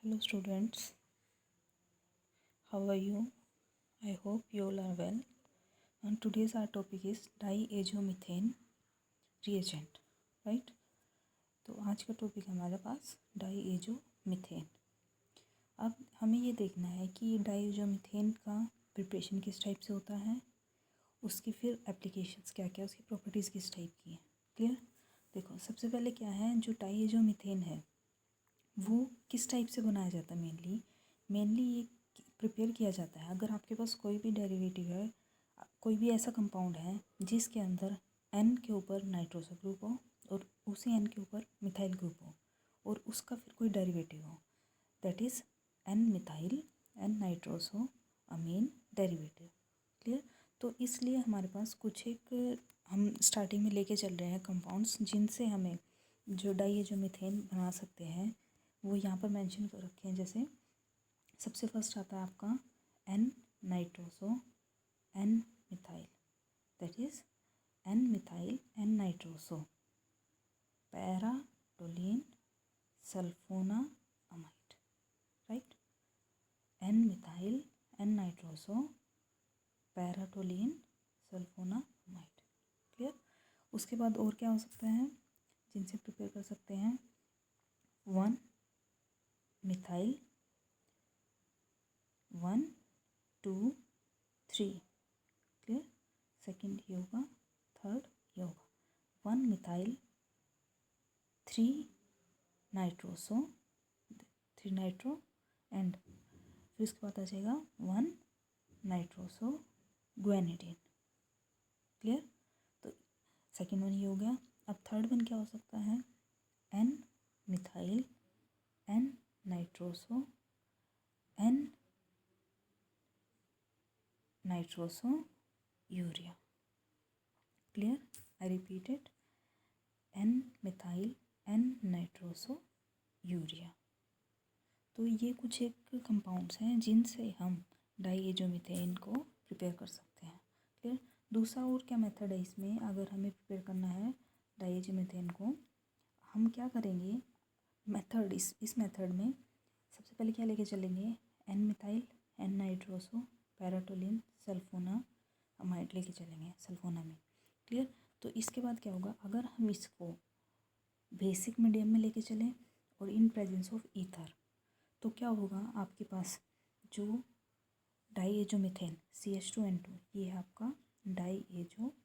Hello students, how are you? I hope you all are well. And today's our topic is diazomethane reagent, right? तो आज का topic हमारे पास डाईएजोमीथेन। अब हमें ये देखना है कि डाईएजोमीथेन का प्रिपरेशन किस टाइप से होता है, उसकी फिर एप्लीकेशंस क्या क्या, उसकी प्रॉपर्टीज़ किस टाइप की हैं। क्लियर? देखो, सबसे पहले क्या है, जो डाईएजोमीथेन है वो किस टाइप से बनाया जाता है। मेनली ये प्रिपेयर किया जाता है अगर आपके पास कोई भी डेरिवेटिव है, कोई भी ऐसा कंपाउंड है जिसके अंदर N के ऊपर नाइट्रोसो ग्रुप हो और उसी N के ऊपर मिथाइल ग्रुप हो और उसका फिर कोई डेरिवेटिव हो, that is N methyl N nitroso amine derivative. Clear? तो इसलिए हमारे पास कुछ एक हम स्टार्टिंग में लेके चल रहे हैं कंपाउंड्स जिनसे हमें जो डाईएजोमीथेन बना सकते हैं, वो यहाँ पर मेंशन कर रखे हैं। जैसे सबसे फर्स्ट आता है आपका N nitroso N methyl, that is N methyl N nitroso paratoluene sulphonamide, right. N methyl N nitroso paratoluene sulphonamide. Clear? उसके बाद और क्या हो सकता है जिनसे प्रिपेयर कर सकते हैं, 1 मिथाइल 1 2 3। क्लियर? सेकेंड ये होगा, थर्ड ये होगा 1 मिथाइल 3 नाइट्रोसो 3 नाइट्रो एंड फिर उसके बाद आ जाएगा 1 नाइट्रोसो ग्वेनिडीन। क्लियर? तो सेकेंड वन ये हो गया। अब थर्ड वन क्या हो सकता है, N methyl N nitroso N nitroso urea. Clear? I repeat it, N methyl N nitroso urea. तो ये कुछ एक कंपाउंड्स हैं जिनसे हम डाईएजोमीथेन को प्रिपेयर कर सकते हैं। क्लियर? दूसरा और क्या मेथड है इसमें, अगर हमें प्रिपेयर करना है डाईएजोमीथेन को, हम क्या करेंगे मेथड, इस मेथड में सबसे पहले क्या लेके चलेंगे, N methyl N nitroso paratoluene sulphonamide लेके चलेंगे सल्फोना में। क्लियर? तो इसके बाद क्या होगा, अगर हम इसको बेसिक मीडियम में लेके चलें और इन प्रेजेंस ऑफ ईथर, तो क्या होगा, आपके पास जो डाईएजोमीथेन CH2N2, ये है आपका डाईएजोमीथेन।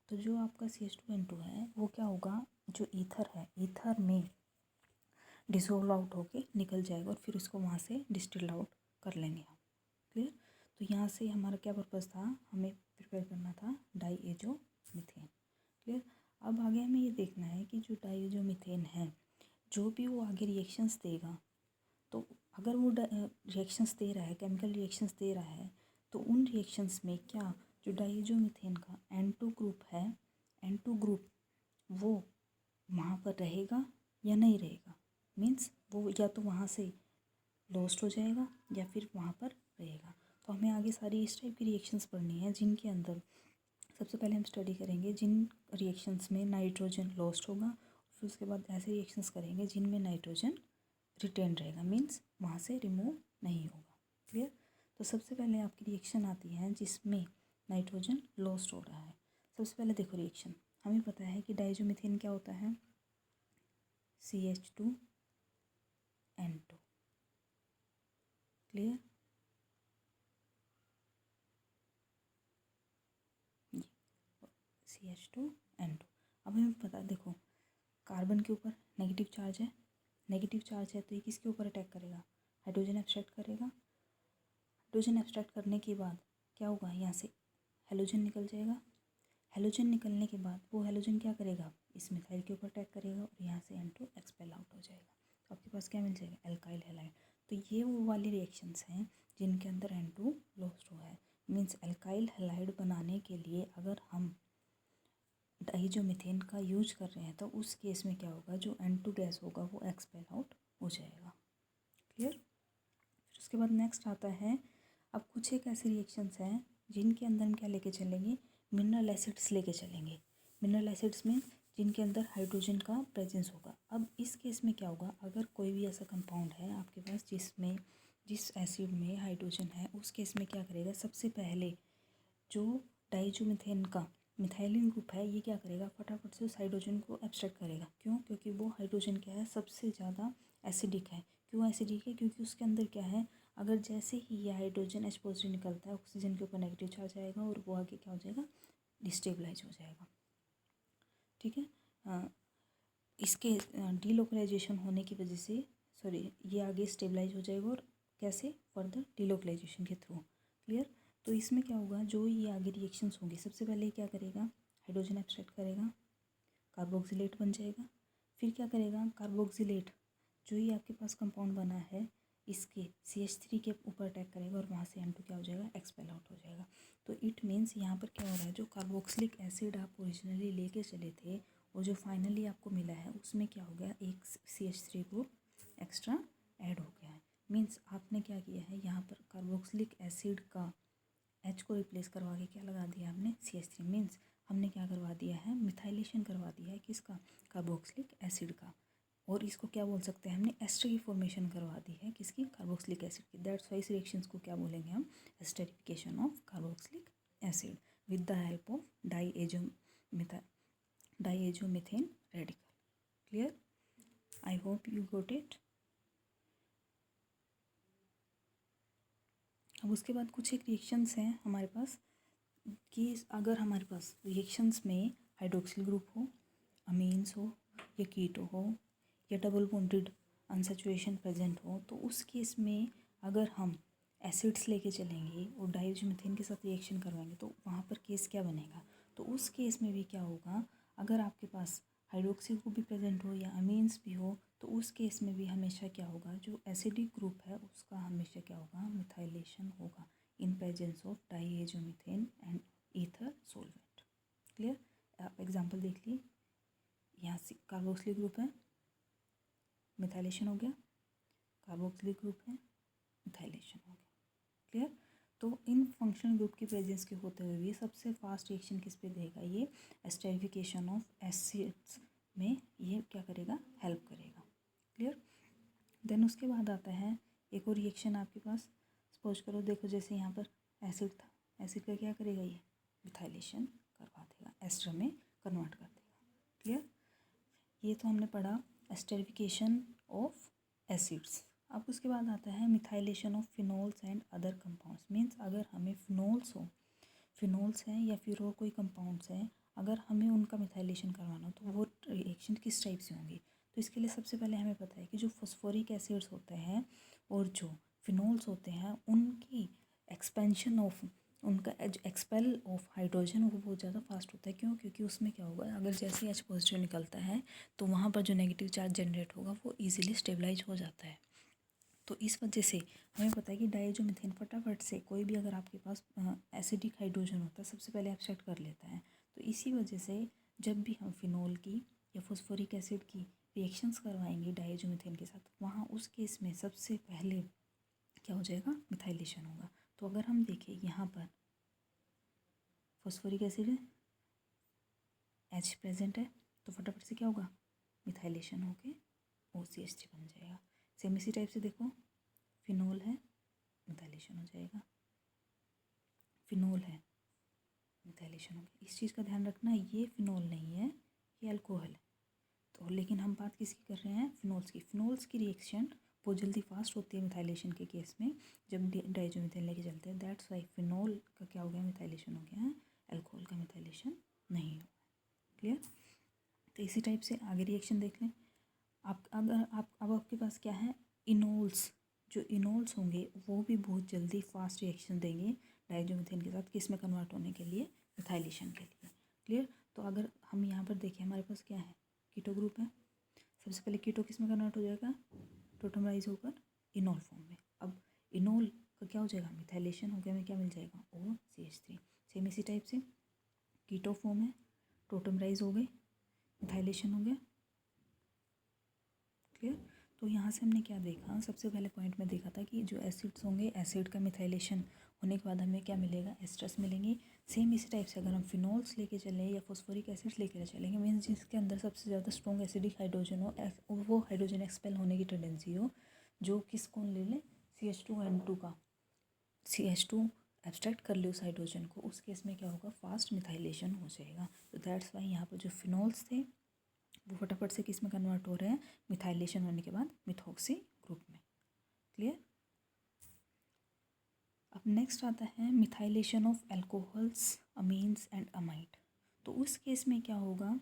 तो जो आपका CH2N2 है वो क्या होगा, जो ईथर है, ईथर में डिसोल्व आउट होके निकल जाएगा और फिर उसको वहाँ से डिस्टिल आउट कर लेंगे हम। क्लियर? तो यहाँ से हमारा क्या पर्पज़ था, हमें प्रिपेयर करना था डाईएजोमीथेन। क्लियर? अब आगे हमें ये देखना है कि जो डाईएजोमीथेन है, जो भी वो आगे रिएक्शंस देगा, तो अगर वो रिएक्शंस दे रहा है, केमिकल रिएक्शंस दे रहा है, तो उन रिएक्शंस में क्या जो डाईएजोमीथेन का N2 ग्रुप है, N2 ग्रुप वो वहाँ पर रहेगा या नहीं रहेगा। मीन्स वो या तो वहाँ से लॉस्ट हो जाएगा या फिर वहाँ पर रहेगा। तो हमें आगे सारी इस टाइप की रिएक्शंस पढ़नी है जिनके अंदर सबसे पहले हम स्टडी करेंगे जिन रिएक्शंस में नाइट्रोजन लॉस्ट होगा, फिर उसके बाद ऐसे रिएक्शंस करेंगे जिनमें नाइट्रोजन रिटेन रहेगा, मीन्स वहाँ से रिमूव नहीं होगा। क्लियर? तो सबसे पहले आपकी रिएक्शन आती है जिसमें नाइट्रोजन लॉस्ट हो रहा है। सबसे पहले देखो रिएक्शन, हमें पता है कि डाईएजोमीथेन क्या होता है, CH2N2। क्लियर? ये CH2N2। अब हमें पता, देखो कार्बन के ऊपर नेगेटिव चार्ज है, नेगेटिव चार्ज है तो ये किसके ऊपर अटैक करेगा, हाइड्रोजन एब्स्ट्रैक्ट करेगा। हाइड्रोजन एब्स्ट्रैक्ट करने के बाद क्या होगा, यहाँ से हेलोजन निकल जाएगा। हेलोजन निकलने के बाद वो हेलोजन क्या करेगा, इस मिथाइल के ऊपर अटैक करेगा और यहाँ से N2 एक्सपेल आउट हो जाएगा। तो आपके पास क्या मिल जाएगा, एल्काइल हैलाइड। तो ये वो वाली रिएक्शंस हैं जिनके अंदर N2 लॉस्ट हुआ है। मीन्स एल्काइल हैलाइड बनाने के लिए अगर हम डाईएजोमीथेन का यूज कर रहे हैं तो उस केस में क्या होगा, जो N2 गैस होगा वो एक्सपेल आउट हो जाएगा। क्लियर? फिर उसके बाद नेक्स्ट आता है, अब कुछ एक ऐसे रिएक्शंस हैं जिनके अंदर हम क्या लेके चलेंगे, मिनरल एसिड्स लेके चलेंगे। मिनरल एसिड्स में जिनके अंदर हाइड्रोजन का प्रेजेंस होगा। अब इस केस में क्या होगा, अगर कोई भी ऐसा कंपाउंड है आपके पास जिस एसिड में हाइड्रोजन है, उस केस में क्या करेगा, सबसे पहले जो डाइज़ोमीथेन का मिथाइलिन ग्रुप है ये क्या करेगा, फटाफट से उस हाइड्रोजन को एब्स्ट्रैक्ट करेगा। क्यों? क्योंकि वो हाइड्रोजन क्या है, सबसे ज़्यादा एसिडिक है। क्यों एसिडिक है? क्योंकि उसके अंदर क्या है, अगर जैसे ही ये हाइड्रोजन H पॉजिटिव निकलता है, ऑक्सीजन के ऊपर नेगेटिव चार्ज आएगा और वो आगे क्या हो जाएगा, डिस्टेबलाइज हो जाएगा। ठीक है। इसके डीलोकलाइजेशन होने की वजह से, सॉरी, ये आगे स्टेबलाइज हो जाएगा। और कैसे? फर्दर डीलोकलाइजेशन के थ्रू। क्लियर? तो इसमें क्या होगा, जो ये आगे रिएक्शंस होंगी, सबसे पहले क्या करेगा, हाइड्रोजन एब्स्ट्रैक्ट करेगा, कार्बोक्सिलेट बन जाएगा। फिर क्या करेगा, कार्बोक्सिलेट जो ही आपके पास कंपाउंड बना है इसके CH3 के ऊपर अटैक करेगा और वहाँ से N2 क्या हो जाएगा, एक्सपेल आउट हो जाएगा। तो इट मीन्स यहाँ पर क्या हो रहा है, जो कार्बोक्सिलिक एसिड आप ओरिजिनली लेके चले थे और जो फाइनली आपको मिला है उसमें क्या हो गया, एक CH3 ग्रुप एक्स्ट्रा ऐड हो गया है। मीन्स आपने क्या किया है, यहाँ पर कार्बोक्सिलिक एसिड का H को रिप्लेस करवा के क्या लगा दिया हमने, CH3। मीन्स हमने क्या करवा दिया है, मिथाइलेशन करवा दिया है किसका, कार्बोक्सिलिक एसिड का। और इसको क्या बोल सकते हैं, हमने एस्टर की फॉर्मेशन करवा दी है किसकी, कार्बोक्सिलिक एसिड की। दैट्स वाई इस रिएक्शंस को क्या बोलेंगे हम, esterification of carboxylic acid with the help of diazomethane radical. Clear? I hope you got it. अब उसके बाद कुछ एक रिएक्शंस हैं हमारे पास कि अगर हमारे पास रिएक्शंस में हाइड्रोक्सिल ग्रुप हो, अमीन्स हो या कीटो हो या डबल बॉन्डेड अनसैचुरेशन प्रेजेंट हो, तो उस केस में अगर हम एसिड्स लेके चलेंगे और डाइज़ोमीथेन के साथ रिएक्शन करवाएंगे तो वहाँ पर केस क्या बनेगा। तो उस केस में भी क्या होगा, अगर आपके पास हाइड्रोक्सिल ग्रुप भी प्रेजेंट हो या अमीन्स भी हो, तो उस केस में भी हमेशा क्या होगा, जो एसिडिक ग्रुप है उसका हमेशा क्या होगा, मिथाइलेशन होगा in presence of diazomethane and ether solvent. Clear? आप एग्जांपल देख लिए, यहाँ से कार्बोक्सिलिक ग्रुप है, मिथाइलेशन हो गया, कार्बोक्सिलिक ग्रुप है, मिथाइलेशन हो गया। क्लियर? तो इन फंक्शनल ग्रुप की प्रेजेंस के होते हुए भी सबसे फास्ट रिएक्शन किस पे देगा, ये एस्टरिफिकेशन ऑफ एसिड्स में ये क्या करेगा, हेल्प करेगा। क्लियर? देन उसके बाद आता है एक और रिएक्शन आपके पास, सपोज करो, देखो जैसे यहाँ पर एसिड था, एसिड का क्या करेगा, ये मिथाइलेशन करवा देगा, एस्टर में कन्वर्ट कर देगा। क्लियर? ये तो हमने पढ़ा एस्टरिफिकेशन ऑफ एसिड्स। अब उसके बाद आता है methylation of phenols and other compounds. Means अगर हमें फिनोल्स हैं या फिर और कोई कंपाउंड्स हैं, अगर हमें उनका मिथाइलेशन करवाना हो तो वो रिएक्शन किस टाइप से होंगी। तो इसके लिए सबसे पहले हमें पता है कि जो फॉस्फोरिक एसिड्स होते हैं और जो फिनोल्स होते हैं उनकी एक्सपेंशन ऑफ, उनका एक्सपेल ऑफ हाइड्रोजन वो बहुत ज़्यादा फास्ट होता है। क्यों? क्योंकि उसमें क्या होगा, अगर जैसे H पॉजिटिव निकलता है तो वहाँ पर जो नेगेटिव चार्ज जनरेट होगा वो ईजिली स्टेबलाइज हो जाता है। तो इस वजह से हमें पता है कि डाइज़ोमीथेन फटाफट से कोई भी अगर आपके पास एसिडिक हाइड्रोजन होता है सबसे पहले एब्स्ट्रैक्ट कर लेता है। तो इसी वजह से जब भी हम फिनोल की या फॉस्फोरिक एसिड की रिएक्शंस करवाएंगे डाइज़ोमीथेन के साथ, वहाँ उस केस में सबसे पहले क्या हो जाएगा, मिथाइलेशन होगा। तो अगर हम देखें यहाँ पर फॉस्फोरिक एसिड है, H प्रेजेंट है, तो फटाफट से क्या होगा, मिथाइलेशन होके OCH3 बन जाएगा। सेम इसी टाइप से देखो, फिनोल है, मिथाइलेशन हो जाएगा, फिनोल है, मिथाइलेशन हो गया। इस चीज़ का ध्यान रखना, ये फिनोल नहीं है, ये अल्कोहल है। तो लेकिन हम बात किसकी कर रहे हैं, फिनोल्स की। फिनोल्स की रिएक्शन बहुत जल्दी फास्ट होती है मिथाइलेशन के केस में जब डाइज़ोमीथेन लेके चलते हैं। दैट्स वाई फिनोल का क्या हो गया, मिथाइलेशन हो गया है, अल्कोहल का मिथाइलेशन नहीं हुआ। क्लियर? तो इसी टाइप से आगे रिएक्शन देख लें। आप अगर आप अब आपके पास क्या है, इनोल्स। जो इनोल्स होंगे वो भी बहुत जल्दी फास्ट रिएक्शन देंगे डाइज़ोमीथेन के साथ, किस में कन्वर्ट होने के लिए, मिथाइलेशन के लिए। क्लियर? तो अगर हम यहाँ पर देखें हमारे पास क्या है, कीटो ग्रुप है। सबसे पहले कीटो किस में कन्वर्ट हो जाएगा, टोटमराइज होकर इनोल फॉर्म में। अब इनोल का क्या हो जाएगा, मिथाइलेशन हो गया, में क्या मिल जाएगा, OCH3। सेम इसी टाइप से कीटो फॉर्म है, टोटमराइज हो गए, मिथाइलेशन हो गया। क्लियर? तो यहाँ से हमने क्या देखा, सबसे पहले पॉइंट में देखा था कि जो एसिड्स होंगे, एसिड का मिथाइलेशन होने के बाद हमें क्या मिलेगा, एस्टर्स मिलेंगे। सेम इसी टाइप से अगर हम फिनॉल्स लेके चलें या फॉस्फोरिक एसिड्स लेके चलेंगे, मीन्स जिसके अंदर सबसे ज़्यादा स्ट्रॉन्ग एसिडिक हाइड्रोजन हो, वो हाइड्रोजन एक्सपेल होने की टेंडेंसी हो, जो किस कौन ले लें, CH2N2 का, CH2 एब्स्ट्रैक्ट कर ले उस हाइड्रोजन को, उस केस में क्या होगा, फास्ट मिथाइलेशन हो जाएगा। तो दैट्स वाई यहाँ पर जो फिनॉल्स थे वो फटाफट से किस में कन्वर्ट हो रहे हैं, मिथाइलेशन होने के बाद मिथॉक्सी ग्रुप में। क्लियर। अब नेक्स्ट आता है methylation of alcohols, amines and amide. तो उस केस में क्या होगा,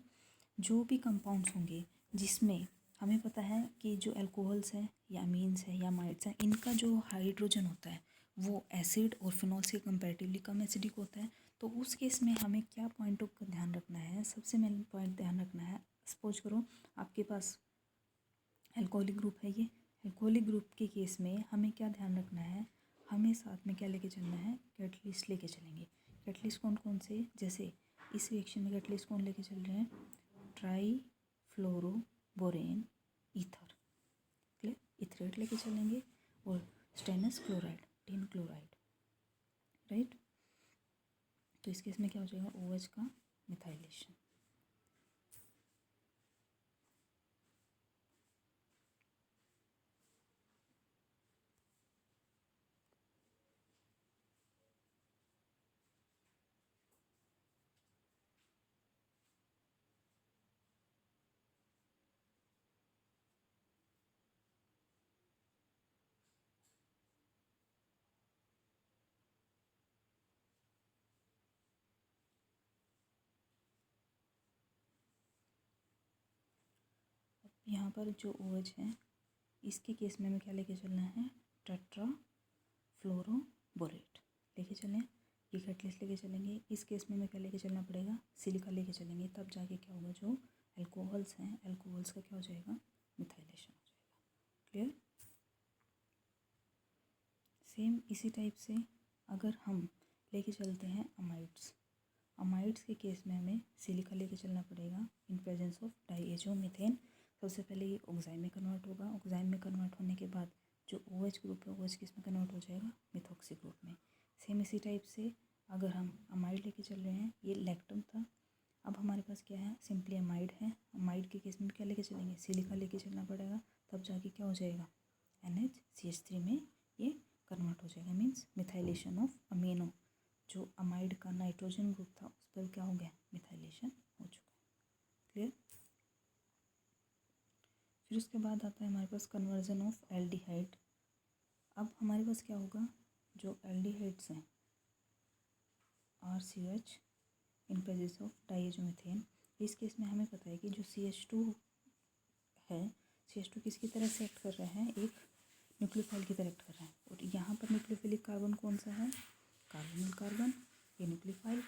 जो भी कंपाउंड्स होंगे जिसमें हमें पता है कि जो अल्कोहल्स हैं या अमीन्स हैं या अमाइड्स हैं, इनका जो हाइड्रोजन होता है वो एसिड और फिनॉल्स के कंपैरेटिवली कम एसिडिक होता है। तो उस केस में हमें क्या पॉइंट ऑफ का ध्यान रखना है, सबसे मेन पॉइंट ध्यान रखना है, सपोज करो आपके पास अल्कोहलिक ग्रुप है, ये अल्कोहलिक ग्रुप के केस में हमें क्या ध्यान रखना है, हमें साथ में क्या लेके चलना है, कैटलिस्ट लेके चलेंगे। कैटलिस्ट कौन कौन से, जैसे इस रिएक्शन में कैटलिस्ट कौन लेके चल रहे हैं, ट्राई फ्लोरोबोरेन ईथर, क्लियर, इथरेट लेके चलेंगे, और stannous chloride, tin chloride, right. तो इस केस में क्या हो जाएगा, OH का मिथाइलेशन। यहाँ पर जो OH है इसके केस में हमें क्या लेके चलना है, टेट्रा फ्लोरोबोरेट लेके चलें, ये कैटलिस्ट लेके चलेंगे। इस केस में हमें क्या लेके चलना पड़ेगा, सिलिका लेके चलेंगे, तब जाके क्या होगा, जो अल्कोहल्स हैं अल्कोहल्स का क्या हो जाएगा, मिथाइलेशन हो जाएगा। क्लियर। सेम इसी टाइप से अगर हम लेके चलते हैं अमाइड्स, अमाइड्स के केस में हमें सिलिका लेके चलना पड़ेगा इन प्रेजेंस ऑफ डाईएजोमीथेन। सबसे पहले ये ऑक्साइड में कन्वर्ट होगा, ऑक्साइड में कन्वर्ट होने के बाद जो OH ग्रुप है OH किस में कन्वर्ट हो जाएगा, मिथॉक्सी ग्रुप में। सेम इसी टाइप से अगर हम अमाइड लेके चल रहे हैं, ये लैक्टम था, अब हमारे पास क्या है, सिंपली अमाइड है, अमाइड के केस में क्या लेके चलेंगे, सिलिका लेके चलना पड़ेगा, तब जाके क्या हो जाएगा, NHCH3 में ये कन्वर्ट हो जाएगा, मीन्स मिथाइलेशन ऑफ अमीनो, जो अमाइड का नाइट्रोजन ग्रुप था उस पर क्या हो गया, मिथाइलेशन हो चुका है। क्लियर। फिर उसके बाद आता है हमारे पास कन्वर्जन ऑफ एल्डिहाइड। अब हमारे पास क्या होगा, जो एल्डिहाइड्स हैं RCOH इन प्रेजेंस ऑफ डाईएजोमीथेन, इस केस में हमें पता है कि जो CH2 है, CH2 किसकी तरह से एक्ट कर रहा है, एक न्यूक्लियोफाइल की तरह एक्ट कर रहा है, और यहाँ पर न्यूक्लियोफिलिक कार्बन कौन सा है, कार्बोनिल कार्बन, ये न्यूक्लियोफाइल,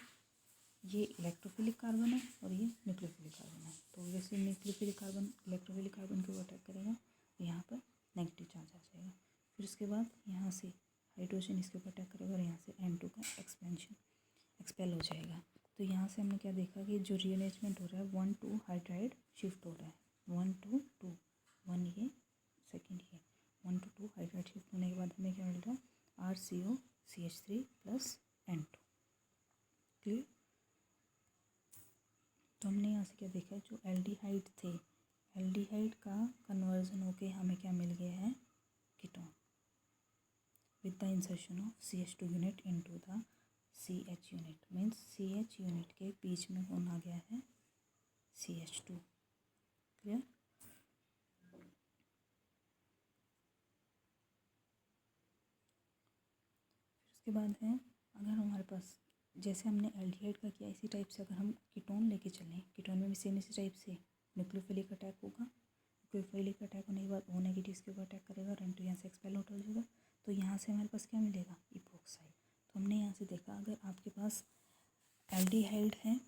ये इलेक्ट्रोफिलिक कार्बन है और ये न्यूक्लियोफिलिक कार्बन है। तो जैसे न्यूक्लियोफिलिक कार्बन इलेक्ट्रोफिलिक कार्बन के ऊपर अटैक करेगा, यहाँ पर नेगेटिव चार्ज आ जाएगा। फिर उसके बाद यहाँ से हाइड्रोजन इसके ऊपर अटैक करेगा और यहाँ से N2 का एक्सपेल हो जाएगा। तो यहाँ से हमने क्या देखा कि जो रीअरेंजमेंट हो रहा है 1,2 हाइड्राइड शिफ्ट हो रहा है, 1 to 2, 1 ये सेकेंड ये 1 to 2 हाइड्राइड शिफ्ट होने के बाद हमें क्या मिल रहा है, RCOCH3 + N2। क्लियर। तो हमने यहाँ से क्या देखा है, जो एल्डिहाइड थे, एल्डिहाइड का कन्वर्जन होके हमें क्या मिल गया है, ketone, with the insertion of CH2 unit into the CH unit, means CH unit के बीच में कौन आ गया है, CH2। क्लियर। उसके बाद है, अगर हमारे पास जैसे हमने एल्डिहाइड का किया, इसी टाइप से अगर हम कीटोन लेके चलें, कीटोन में भी सेम इसी टाइप से न्यूक्लियोफिलिक अटैक होगा, न्यूक्लियोफिलिक अटैक होने के बाद O नेगेटिव इसके ऊपर अटैक करेगा, N2 यहाँ से एक्सपेल आउट हो जाएगा। तो यहाँ से हमारे पास क्या मिलेगा, इपोक्साइड। तो हमने यहाँ से देखा, अगर आपके पास एल्डिहाइड है,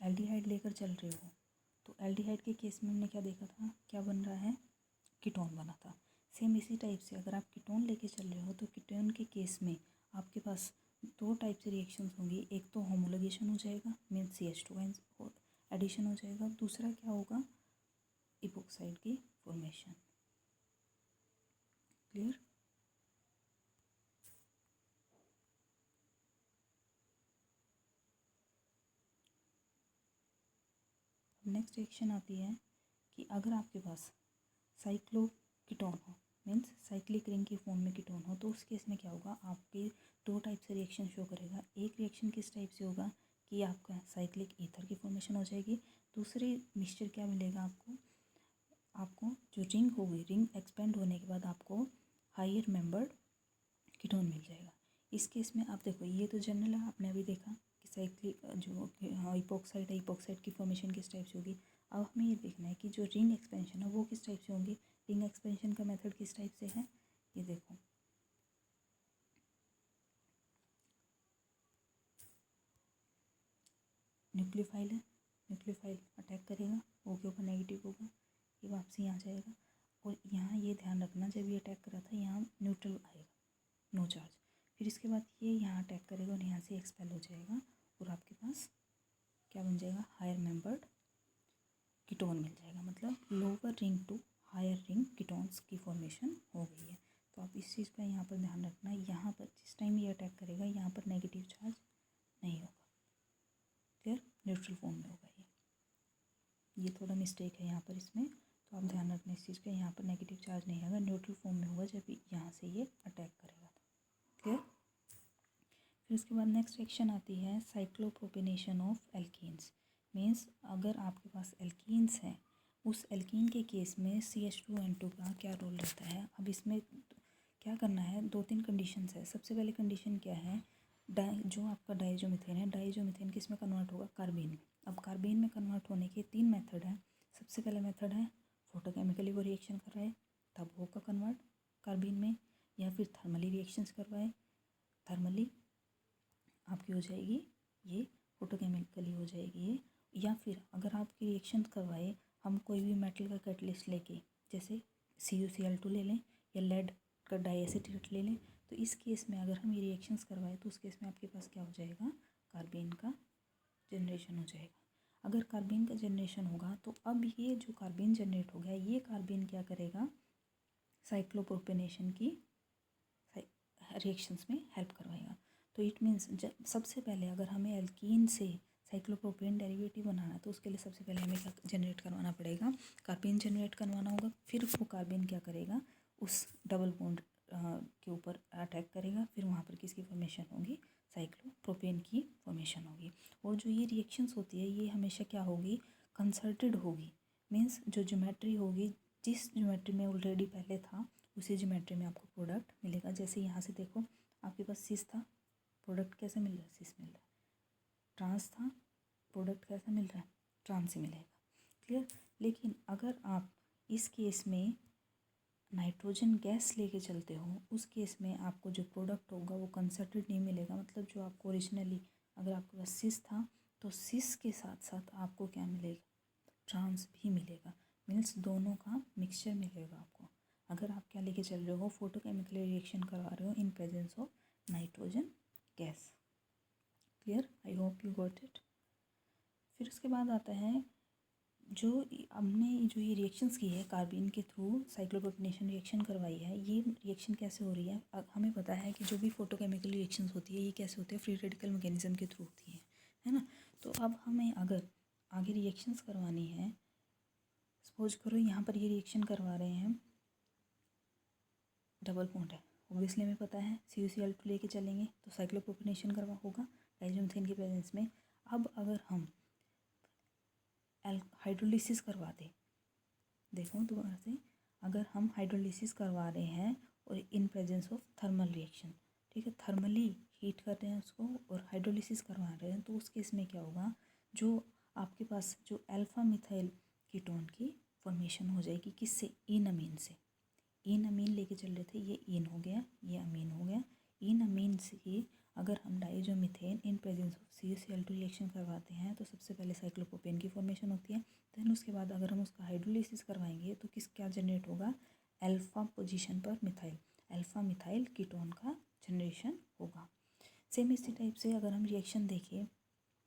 एल्डिहाइड लेकर चल रहे हो, तो एल्डिहाइड के केस में हमने क्या देखा था, क्या बन रहा है, कीटोन बना था। सेम इसी टाइप से अगर आप कीटोन लेके चल रहे हो, तो कीटोन के केस में आपके पास दो टाइप से रिएक्शंस होंगी, एक तो होमोलोगेशन हो जाएगा, मीन्स CH2 एडिशन हो जाएगा, दूसरा क्या होगा, इपोक्साइड की फॉर्मेशन। क्लियर? नेक्स्ट रिएक्शन आती है कि अगर आपके पास साइक्लोकीटोन हो, मीन्स साइक्लिक रिंग की फॉर्म में कीटोन हो, तो उस केस में क्या होगा, आपके दो टाइप से रिएक्शन शो करेगा। एक रिएक्शन किस टाइप से होगा कि आपका साइक्लिक ईथर की फॉर्मेशन हो जाएगी। दूसरी मिक्सचर क्या मिलेगा आपको जो रिंग होगी, रिंग एक्सपेंड होने के बाद आपको हायर मेंबर्ड कीटोन मिल जाएगा। इस केस में आप देखो, ये तो जनरल है, आपने अभी देखा कि साइक्लिक जो इपोक्साइड है, इपोक्साइड की फॉर्मेशन किस टाइप से होगी। अब हमें ये देखना है कि जो रिंग एक्सपेंशन है वो किस टाइप से होंगी। रिंग एक्सपेंशन का मेथड किस टाइप से है, ये देखो। न्यूक्लियोफाइल है, न्यूक्लियोफाइल अटैक करेगा, ओ के ऊपर नेगेटिव होगा, ये वापसी यहाँ जाएगा। और यहाँ ये ध्यान रखना, जब ये अटैक करा था यहाँ न्यूट्रल आएगा, नो चार्ज। फिर इसके बाद ये यहाँ अटैक करेगा और यहाँ से एक्सपेल हो जाएगा और आपके पास क्या बन जाएगा, हायर मेंबर्ड कीटोन मिल जाएगा। मतलब lower ring to higher ring ketones की फॉर्मेशन हो गई है। तो आप इस चीज़ का यहाँ पर ध्यान रखना, यहाँ पर जिस टाइम ये अटैक करेगा यहाँ पर नेगेटिव चार्ज नहीं होगा। क्लियर? न्यूट्रल फॉर्म में होगा ये थोड़ा मिस्टेक है यहाँ पर इसमें, तो आप ध्यान रखना इस चीज़ का। यहाँ पर नेगेटिव चार्ज नहीं होगा, न्यूट्रल फॉर्म में होगा जब यहाँ से ये अटैक करेगा। क्लियर? फिर उसके बाद नेक्स्ट रिएक्शन आती है साइक्लोप्रोपेनेशन ऑफ एल्कीन्स। मीन्स अगर आपके पास एल्कीन्स हैं, उस एल्कीन के केस में CH2N2 का क्या रोल रहता है। अब इसमें क्या करना है, दो तीन कंडीशंस है। सबसे पहले कंडीशन क्या है, जो आपका डाइजोमीथेन है, डाइजोमीथेन किस में कन्वर्ट होगा, कार्बीन में। अब कार्बीन में कन्वर्ट होने के तीन मेथड हैं। सबसे पहला मेथड है फोटोकेमिकली वो रिएक्शन कर रहा है तब होगा कन्वर्ट कार्बीन में, या फिर थर्मली रिएक्शंस करवाए, थर्मली आपकी हो जाएगी ये फोटोकेमिकली हो जाएगी ये, या फिर अगर आपकी रिएक्शन करवाए हम कोई भी मेटल का कैटलिस्ट लेके, जैसे CuCl2 ले लें या लेड का डाइएसिटेट ले लें, तो इस केस में अगर हम ये रिएक्शंस करवाएं तो उस केस में आपके पास क्या हो जाएगा, कार्बीन का जनरेशन हो जाएगा। अगर कार्बीन का जनरेशन होगा तो अब ये जो कार्बीन जनरेट हो गया, ये कार्बीन क्या करेगा, साइक्लोप्रोपेनेशन की रिएक्शंस में हेल्प करवाएगा। तो इट मीन्स सबसे पहले अगर हमें एल्कीन से साइक्लोप्रोपेन डेरिवेटिव बनाना है तो उसके लिए सबसे पहले हमें क्या जनरेट करवाना पड़ेगा, कार्बीन जनरेट करवाना होगा। फिर वो कार्बीन क्या करेगा, उस डबल बॉन्ड के ऊपर अटैक करेगा, फिर वहाँ पर किसकी फॉर्मेशन होगी, साइक्लोप्रोपेन की फॉर्मेशन होगी। और जो ये रिएक्शंस होती है ये हमेशा क्या होगी, कंसर्टेड होगी। मीन्स जो ज्योमेट्री होगी, जिस ज्योमेट्री में ऑलरेडी पहले था उसी ज्योमेट्री में आपको प्रोडक्ट मिलेगा। जैसे यहाँ से देखो, आपके पास सिस था, प्रोडक्ट कैसे मिल रहा है, सिस मिल रहा है। ट्रांस था, प्रोडक्ट कैसा मिल रहा है, ट्रांस ही मिलेगा। क्लियर? लेकिन अगर आप इस केस में नाइट्रोजन गैस लेके चलते हो, उस केस में आपको जो प्रोडक्ट होगा वो कंसर्टेड नहीं मिलेगा। मतलब जो आपको ओरिजिनली अगर आपके पास सिस था तो सिस के साथ साथ आपको क्या मिलेगा, ट्रांस भी मिलेगा। मीन्स दोनों का मिक्सचर मिलेगा आपको। अगर आप क्या लेके चल रहे हो, फोटोकेमिकल रिएक्शन करवा रहे हो इन presence of nitrogen gas. Clear? I hope you got it. फिर उसके बाद आता है जो हमने जो ये रिएक्शंस की है कार्बीन के थ्रू साइक्लोप्रोपेनेशन रिएक्शन करवाई है, ये रिएक्शन कैसे हो रही है। अब हमें पता है कि जो भी फोटोकेमिकल रिएक्शंस होती है ये कैसे होती है, फ्री रेडिकल मैकेनिज्म के थ्रू होती है ना। तो अब हमें अगर आगे रिएक्शंस करवानी है, सपोज करो यहाँ पर ये रिएक्शन करवा रहे हैं, डबल बॉन्ड है, ऑब्वियसली हमें पता है CuCl2 लेके चलेंगे तो साइक्लोप्रोपेनेशन करवा होगा डाइजोमीथेन के प्रेजेंस में। अब अगर हम हाइड्रोलिसिस करवा दें, देखो दोबारा से, अगर हम हाइड्रोलिसिस करवा रहे हैं और इन प्रेजेंस ऑफ थर्मल रिएक्शन, ठीक है, थर्मली हीट कर रहे हैं उसको और हाइड्रोलिसिस करवा रहे हैं, तो उस केस में क्या होगा, जो आपके पास जो अल्फा मिथाइल कीटोन की फॉर्मेशन हो जाएगी, किससे, इन अमीन से। इन अमीन लेके चल रहे थे, ये इन हो गया, ये अमीन हो गया। इन अमीन से अगर हम diazomethane in presence of CuCl2 reaction करवाते हैं तो सबसे पहले साइक्लोप्रोपेन की फॉर्मेशन होती है। देन उसके बाद अगर हम उसका हाइड्रोलिसिस करवाएंगे तो क्या जनरेट होगा, अल्फा पोजीशन पर मिथाइल, अल्फा मिथाइल कीटोन का जनरेशन होगा। सेम इसी टाइप से अगर हम रिएक्शन देखें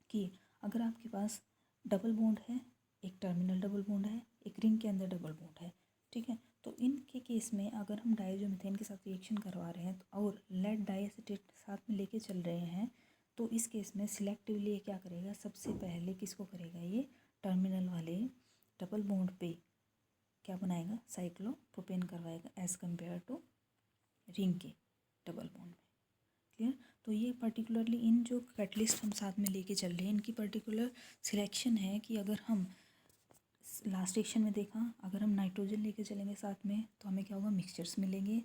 कि अगर आपके पास डबल बॉन्ड है एक टर्मिनल डबल बॉन्ड है, एक रिंग के अंदर डबल बॉन्ड है, ठीक है। तो इनके केस में अगर हम डाइज़ोमीथेन के साथ रिएक्शन करवा रहे हैं और लेड डाइएसिटेट साथ में लेके चल रहे हैं, तो इस केस में सिलेक्टिवली ये क्या करेगा, सबसे पहले किसको करेगा, ये टर्मिनल वाले डबल बॉन्ड पे क्या बनाएगा, साइक्लोप्रोपेन करवाएगा एज कम्पेयर टू रिंग के डबल बॉन्ड में। क्लियर। तो ये पर्टिकुलरली इन जो कैटलिस्ट हम साथ में लेके चल रहे हैं, इनकी पर्टिकुलर सिलेक्शन है कि अगर हम लास्ट सेक्शन में देखा, अगर हम नाइट्रोजन लेके चलेंगे साथ में तो हमें क्या होगा, मिक्सचर्स मिलेंगे,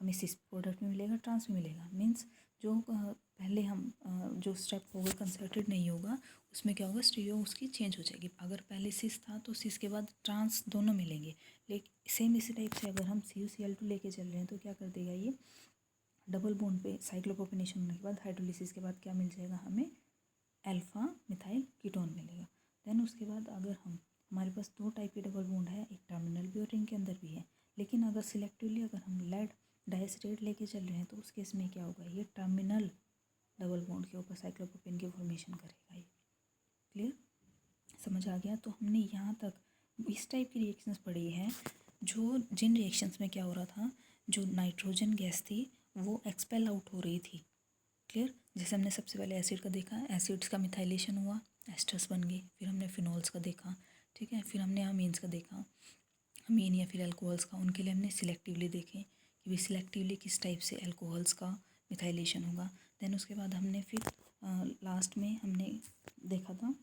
हमें सिस प्रोडक्ट में मिलेगा, ट्रांस में मिलेगा। मीन्स जो पहले हम जो स्टेप होगा कंसर्टेड नहीं होगा, उसमें क्या होगा, स्टीरियो उसकी चेंज हो जाएगी। अगर पहले सिस था तो सिस के बाद ट्रांस दोनों मिलेंगे। लेकिन सेम इसी टाइप से अगर हम CuCl2 लेके चल रहे हैं तो क्या कर देगा, ये डबल बॉन्ड पे साइक्लोप्रोपेनेशन होने के बाद हाइड्रोलिसिस के बाद क्या मिल जाएगा, हमें अल्फा मिथाइल कीटोन मिलेगा। देन उसके बाद अगर हमारे पास दो टाइप के डबल बॉन्ड है, एक टर्मिनल भी और रिंग के अंदर भी है, लेकिन अगर सिलेक्टिवली अगर हम लेड डाइएसिटेट लेके चल रहे हैं तो उस केस में क्या होगा, ये टर्मिनल डबल बॉन्ड के ऊपर साइक्लोप्रोपेन की फॉर्मेशन करेगा। ये क्लियर, समझ आ गया। तो हमने यहाँ तक इस टाइप की रिएक्शंस पढ़ी हैं, जो जिन रिएक्शंस में क्या हो रहा था, जो नाइट्रोजन गैस थी वो एक्सपेल आउट हो रही थी। क्लियर। जैसे हमने सबसे पहले एसिड का देखा, एसिड्स का मिथाइलेशन हुआ, एस्टर्स बन गए। फिर हमने फिनोल्स का देखा, ठीक है। फिर हमने अमीन्स का देखा, अमीन या फिर अल्कोहल्स का, उनके लिए हमने सिलेक्टिवली देखे कि भी सिलेक्टिवली किस टाइप से अल्कोहल्स का मिथाइलेशन होगा। देन उसके बाद हमने फिर लास्ट में हमने देखा था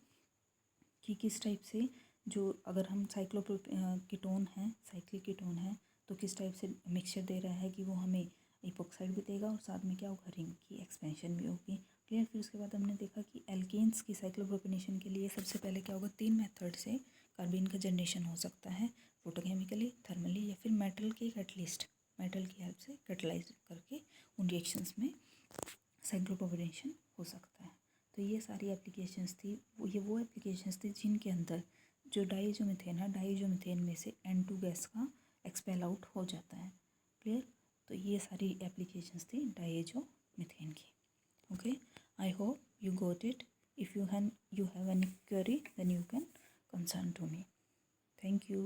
कि किस टाइप से जो अगर हम कीटोन है, साइक्लिक कीटोन है, तो किस टाइप से मिक्सचर दे रहा है कि वो हमें इपोक्साइड भी देगा और साथ में क्या होगा, रिंग की एक्सपेंशन भी होगी। क्लियर। फिर उसके बाद हमने देखा कि एल्केन्स की साइक्लोप्रोपेनेशन के लिए सबसे पहले क्या होगा, 3 मेथड से कार्बन का जनरेशन हो सकता है, फोटोकेमिकली, थर्मली या फिर मेटल के कैटलिस्ट, मेटल की हेल्प से कैटलाइज करके उन रिएक्शंस में साइक्लोप्रोपेनेशन हो सकता है। तो ये सारी एप्लीकेशंस थी, वो एप्लीकेशंस थी जिनके अंदर जो डाइज़ोमीथेन है, डाइज़ोमीथेन में से N2 गैस का एक्सपेल आउट हो जाता है। क्लियर। तो ये सारी एप्लीकेशंस थी डाइज़ोमीथेन की। Okay, I hope you got it. If you have any query, then you can concern to me. Thank you.